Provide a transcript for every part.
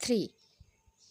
3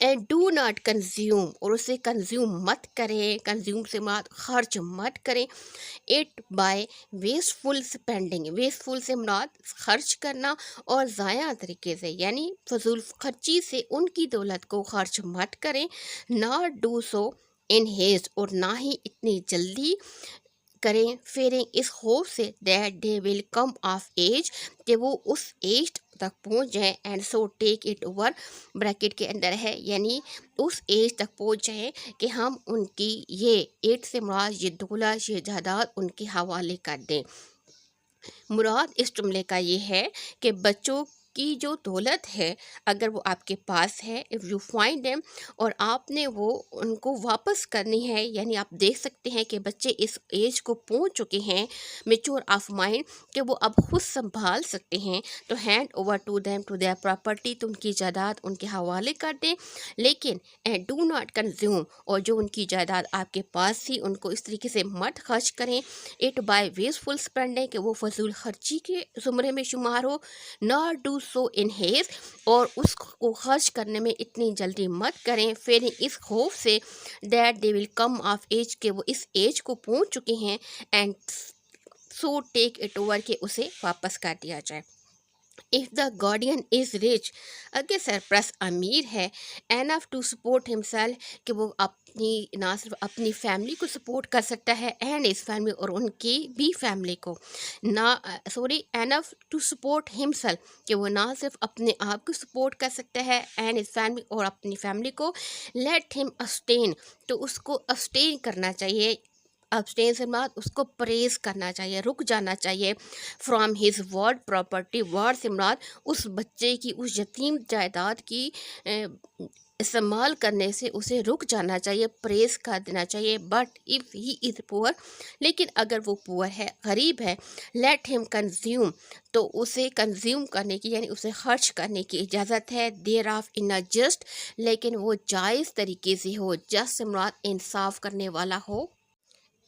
and do not consume, اور اسے consume مت کریں، کنزیوم سے مراد خرچ مت کریں، it by wasteful spending, wasteful سے مراد خرچ کرنا اور ضائع طریقے سے، یعنی فضول خرچی سے ان کی دولت کو خرچ مت کریں، not do so in heist, اور نہ ہی اتنی جلدی کریں، فیئرنگ اس خوف سے that they will come of age, کہ وہ اس ایج تک پہنچ جائیں، and so take it over, bracket کے اندر ہے یعنی اس ایج تک پہنچ جائیں کہ ہم ان کی یہ ایج سے مراد یہ دولت یہ جائیداد ان کے حوالے کر دیں۔ مراد اس جملے کا یہ ہے کہ بچوں کی جو دولت ہے اگر وہ آپ کے پاس ہے، اف یو فائنڈ them، اور آپ نے وہ ان کو واپس کرنی ہے، یعنی آپ دیکھ سکتے ہیں کہ بچے اس ایج کو پہنچ چکے ہیں میچور آف مائنڈ کہ وہ اب خود سنبھال سکتے ہیں، تو hand over to them to their property, تو ان کی جائیداد ان کے حوالے کر دیں، لیکن ڈو ناٹ کنزیوم، اور جو ان کی جائیداد آپ کے پاس تھی ان کو اس طریقے سے مت خرچ کریں، اٹ بائی ویسٹفل اسپینڈنگ، کہ وہ فضول خرچی کے زمرے میں شمار ہو، not do so in haste, اور اس کو خرچ کرنے میں اتنی جلدی مت کریں، فیئرنگ اس خوف سے that they will come of age, کہ وہ اس ایج کو پہنچ چکے ہیں، and so take it over, کہ اسے واپس کر دیا جائے۔ If the guardian is rich، اگر سرپرست امیر ہے، enough to support himself، کہ وہ اپنی نہ صرف اپنی فیملی کو سپورٹ کر سکتا ہے، اینڈ اس فیملی، اور ان کی بھی فیملی کو، نہ enough to support himself، کہ وہ نہ صرف اپنے آپ کو سپورٹ کر سکتا ہے، اینڈ اس فیملی، اور اپنی فیملی کو، let him abstain، تو اس کو abstain کرنا چاہیے، ابسٹین سے مراد اس کو پرہیز کرنا چاہیے، رک جانا چاہیے، from his word property, word سے مراد اس بچے کی، اس یتیم جائیداد کی استعمال کرنے سے اسے رک جانا چاہیے، پرہیز کر دینا چاہیے، بٹ اف ہی از پور، لیکن اگر وہ پور ہے، غریب ہے، لیٹ ہم کنزیوم، تو اسے کنزیوم کرنے کی یعنی اسے خرچ کرنے کی اجازت ہے، دیر آف ان جسٹ، لیکن وہ جائز طریقے سے ہو، جسٹ سے مراد انصاف کرنے والا ہو،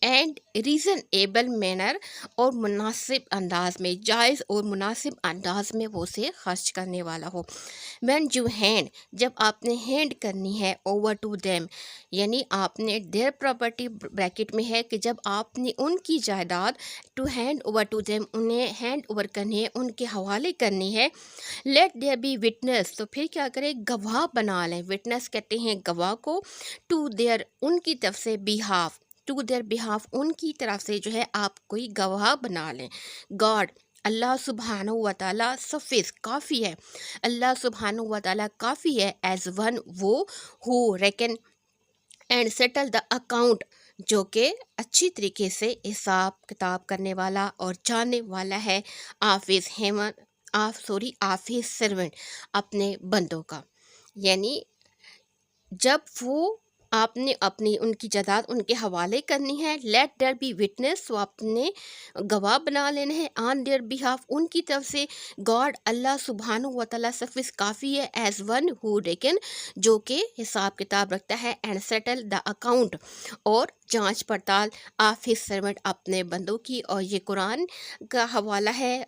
اینڈ ریزنیبل مینر، اور مناسب انداز میں، جائز اور مناسب انداز میں وہ اسے خرچ کرنے والا ہو۔ وین یو ہینڈ، جب آپ نے ہینڈ کرنی ہے، اوور ٹو them، یعنی آپ نے their پراپرٹی بریکٹ میں ہے کہ جب آپ نے ان کی جائیداد to hand over to them، انہیں ہینڈ اوور کرنی ہے، ان کے حوالے کرنی ہے، لیٹ there بی witness، تو پھر کیا کرے، گواہ بنا لیں، witness کہتے ہیں گواہ کو، ٹو their، ان کی طرف سے، behalf، ٹو دیئر بہاف، ان کی طرف سے جو ہے آپ کوئی گواہ بنا لیں، گاڈ، اللہ سبحانہ و تعالیٰ، سفیس، کافی ہے، اللہ سبحانہ و تعالیٰ کافی ہے، ایز ون، وہ، who reckon and settle the account, جو کہ اچھی طریقے سے حساب کتاب کرنے والا اور جاننے والا ہے، of his human, of his servant, اپنے بندوں کا، یعنی جب وہ آپ نے اپنی ان کی جائیداد ان کے حوالے کرنی ہے، لیٹ دیر بی وٹنس، وہ اپنے گواہ بنا لینے ہیں، آن دیئر بہاف، ان کی طرف سے، گاڈ، اللہ سبحانہ و تعالیٰ، سفیس، کافی ہے، ایز ون ہو ریکن، جو کہ حساب کتاب رکھتا ہے، اینڈ سیٹل دا اکاؤنٹ، اور جانچ پڑتال، آف ہز سرونٹ، اپنے بندوں کی، اور یہ قرآن کا حوالہ ہے،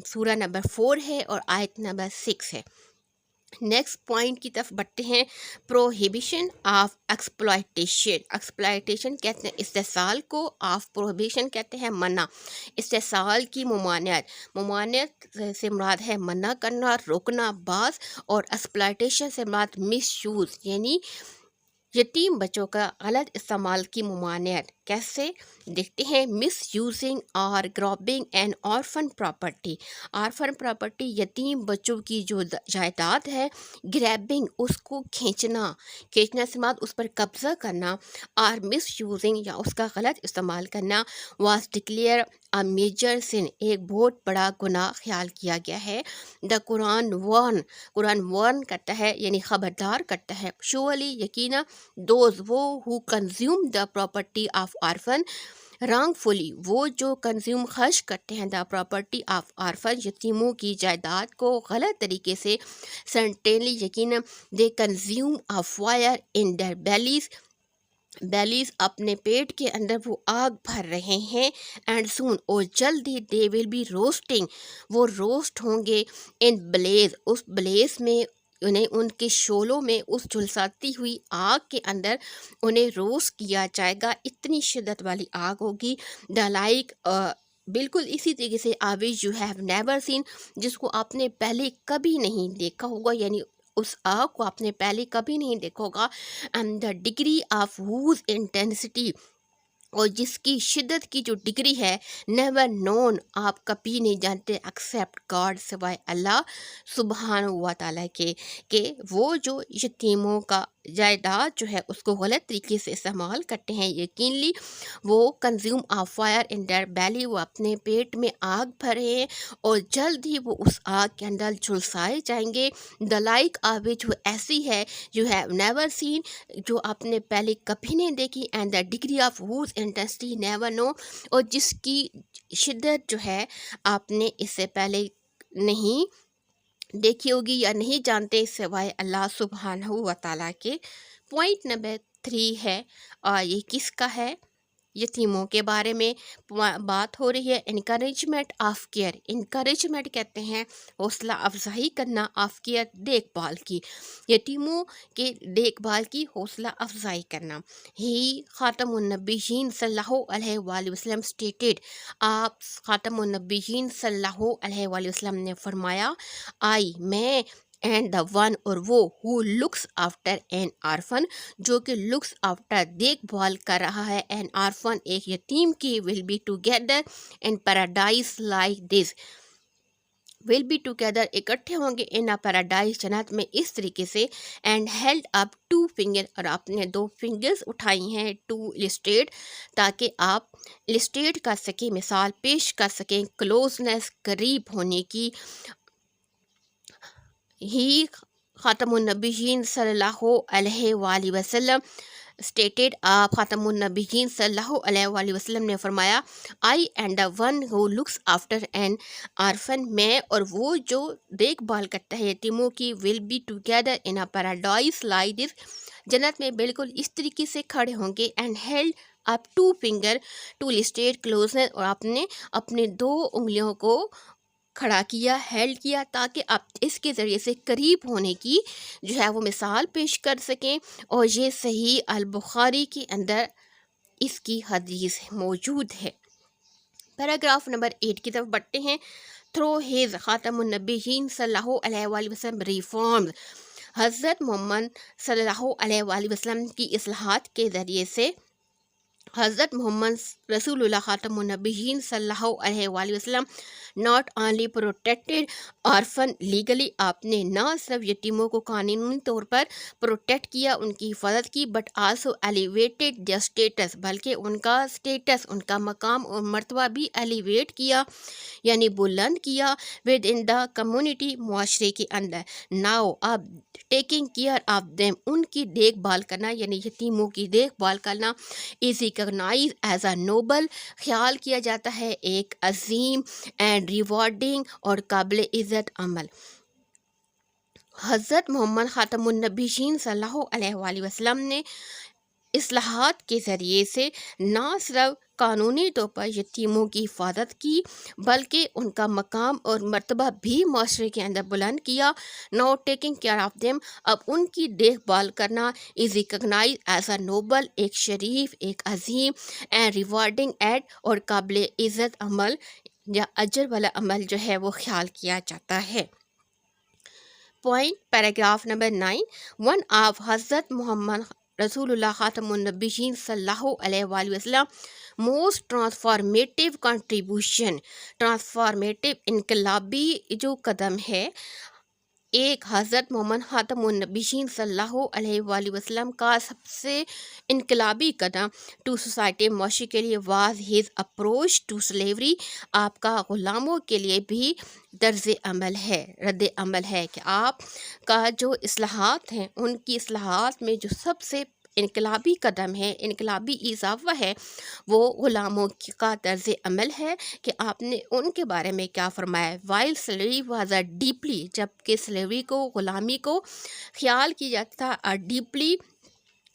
سورہ نمبر 4 ہے اور آیت نمبر 6 ہے۔ نیکسٹ پوائنٹ کی طرف بڑھتے ہیں، پروہیبیشن آف ایکسپلائٹیشن، ایکسپلائٹیشن کہتے ہیں استحصال کو، آف پروہیبیشن کہتے ہیں منع، استحصال کی ممانعت، ممانعت سے مراد ہے منع کرنا، روکنا، باز، اور ایکسپلائٹیشن سے مراد مس یوز، یعنی یتیم بچوں کا غلط استعمال کی ممانعت، کیسے دیکھتے ہیں، مس یوزنگ اور grabbing and orphan property, orphan property یتیم بچوں کی جو جائیداد ہے، گریبنگ اس کو کھینچنا، کھینچنا سے مراد اس پر قبضہ کرنا، اور مس یوزنگ یا اس کا غلط استعمال کرنا، واز ڈکلیئر اے میجر سن، ایک بہت بڑا گناہ خیال کیا گیا ہے، دا قرآن وارن کرتا ہے یعنی خبردار کرتا ہے، شولی یقینا، دوز وہ who consume the property of orphan wrongfully, وہ جو کنزیوم خرچ کرتے ہیں، دا پراپرٹی آف آرفن، یتیموں کی جائیداد کو غلط طریقے سے، سرٹینلی یقینا، they consume a fire in their bellies, اپنے پیٹ کے اندر وہ آگ بھر رہے ہیں، اینڈ سون، اور جلدی، دے ول بی روسٹنگ، وہ روسٹ ہوں گے، ان بلیز، اس بلیز میں، انہیں ان کے شعلوں میں اس جھلساتی ہوئی آگ کے اندر انہیں روسٹ کیا جائے گا. اتنی شدت والی آگ ہوگی. دا لائک بالکل اسی طریقے سے آویز یو ہیو نیور سین، جس کو آپ نے پہلے کبھی نہیں دیکھا ہوگا، یعنی اس آگ کو آپ نے پہلے کبھی نہیں دیکھا ہوگا. And the degree of woes intensity, اور جس کی شدت کی جو ڈگری ہے، نیور نون، آپ کبھی نہیں جانتے ایکسیپٹ گاڈ، سوائے اللہ سبحانہ و تعالیٰ کے، کہ وہ جو یتیموں کا جائیداد جو ہے اس کو غلط طریقے سے استعمال کرتے ہیں. یقینلی وہ consume of fire in their belly, وہ اپنے پیٹ میں آگ بھرے ہیں اور جلد ہی وہ اس آگ کے اندر جھلسائے جائیں گے. دا لائک آف وچ، وہ ایسی ہے یو ہیو نیور سین، جو آپ نے پہلے کبھی نہیں دیکھی. And the degree of woes intensity never know, اور جس کی شدت جو ہے آپ نے اس سے پہلے نہیں دیکھی ہوگی یا نہیں جانتے سوائے اللہ سبحانہ و تعالیٰ کے. پوائنٹ نمبر 3 ہے، اور یہ کس کا ہے؟ یتیموں کے بارے میں بات ہو رہی ہے. انکریجمنٹ آف کیئر، انکریجمنٹ کہتے ہیں حوصلہ افزائی کرنا، آف کیئر دیکھ بھال کی، یتیموں کے دیکھ بھال کی حوصلہ افزائی کرنا. ہی خاتم النبیین صلی اللہ علیہ وآلہ وسلم اسٹیٹڈ، آپ خاتم النبیین صلی اللہ علیہ وآلہ وسلم نے فرمایا، آئی میں اینڈ دا ون، اور وہ ہو لکس آفٹر این آرفن، جو کہ لکس آفٹر دیکھ بھال کر رہا ہے، این آرفن ایک یتیم کی، will be together in paradise like this, will be together اکٹھے ہوں گے ان پیراڈائز جنت میں اس طریقے سے. اینڈ ہیلڈ اپ 2 فنگر، اور آپ نے 2 فنگرز اٹھائی ہیں ٹو السٹریٹ، تاکہ آپ السٹریٹ کر سکیں، مثال پیش کر سکیں کلوزنس، قریب ہونے کی. ہی خاتم النبیین صلی اللہ علیہ وآلہ وسلم اسٹیٹڈ، آپ خاتم النبیین صلی اللہ علیہ وآلہ وسلم نے فرمایا، I and the one who looks after an orphan, میں اور وہ جو دیکھ بھال کرتا ہے یتیموں کی، will be together in a paradise like this, جنت میں بالکل اس طریقے سے کھڑے ہوں گے. And held up 2 finger to illustrate closeness, اور آپ نے اپنے 2 انگلیوں کو کھڑا کیا، ہیلڈ کیا، تاکہ آپ اس کے ذریعے سے قریب ہونے کی جو ہے وہ مثال پیش کر سکیں. اور یہ صحیح البخاری کے اندر اس کی حدیث موجود ہے. پیراگراف نمبر 8 کی طرف بڑھتے ہیں. تھرو ہیز خاتم النبیین صلی اللہ علیہ وآلہ وسلم ریفارمز، حضرت محمد صلی اللہ علیہ وآلہ وسلم کی اصلاحات کے ذریعے سے، حضرت محمد رسول اللہ خاتم النبیین صلی اللہ علیہ وآلہ وسلم not only protected orphan legally, آپ نے نہ صرف یتیموں کو قانونی طور پر پروٹیکٹ کیا، ان کی حفاظت کی، but also elevated their status, بلکہ ان کا اسٹیٹس، ان کا مقام اور مرتبہ بھی ایلیویٹ کیا، یعنی بلند کیا، ود ان دا کمیونٹی، معاشرے کے اندر. ناؤ اب ٹیکنگ کیئر آف دیم، ان کی دیکھ بھال کرنا، یعنی یتیموں کی دیکھ بھال کرنا، is recognised as a Nobel, خیال کیا جاتا ہے ایک عظیم اینڈ ریوارڈنگ اور قابل عزت عمل. حضرت محمد خاتم النبیین صلی اللہ علیہ وآلہ وسلم نے اصلاحات کے ذریعے سے نہ صرف قانونی طور پر یتیموں کی حفاظت کی، بلکہ ان کا مقام اور مرتبہ بھی معاشرے کے اندر بلند کیا. Now taking care of them, اب ان کی دیکھ بھال کرنا، is recognised as a noble, ایک شریف، ایک عظیم، اینڈ ریوارڈنگ ایٹ، اور قابل عزت عمل یا اجر والا عمل جو ہے وہ خیال کیا جاتا ہے. Point paragraph number 9، one of حضرت محمد رسول اللہ خاتم النبیین صلی اللہ علیہ وآلہ وسلم موسٹ ٹرانسفارمیٹیو کنٹریبیوشن، ٹرانسفارمیٹیو انقلابی جو قدم ہے، ایک حضرت محمد خاتم النبیین صلی اللہ علیہ وآلہ وسلم کا سب سے انقلابی قدم ٹو سوسائٹی، معاشرے کے لیے، was his approach to slavery, آپ کا غلاموں کے لیے بھی طرز عمل ہے، رد عمل ہے، کہ آپ کا جو اصلاحات ہیں، ان کی اصلاحات میں جو سب سے انقلابی قدم ہے، انقلابی اضافہ ہے، وہ غلاموں کا طرز عمل ہے. کہ آپ نے ان کے بارے میں کیا فرمایا، while slavery was a deeply, جب کہ سلیوری کو، غلامی کو خیال کیا جاتا تھا ڈیپلی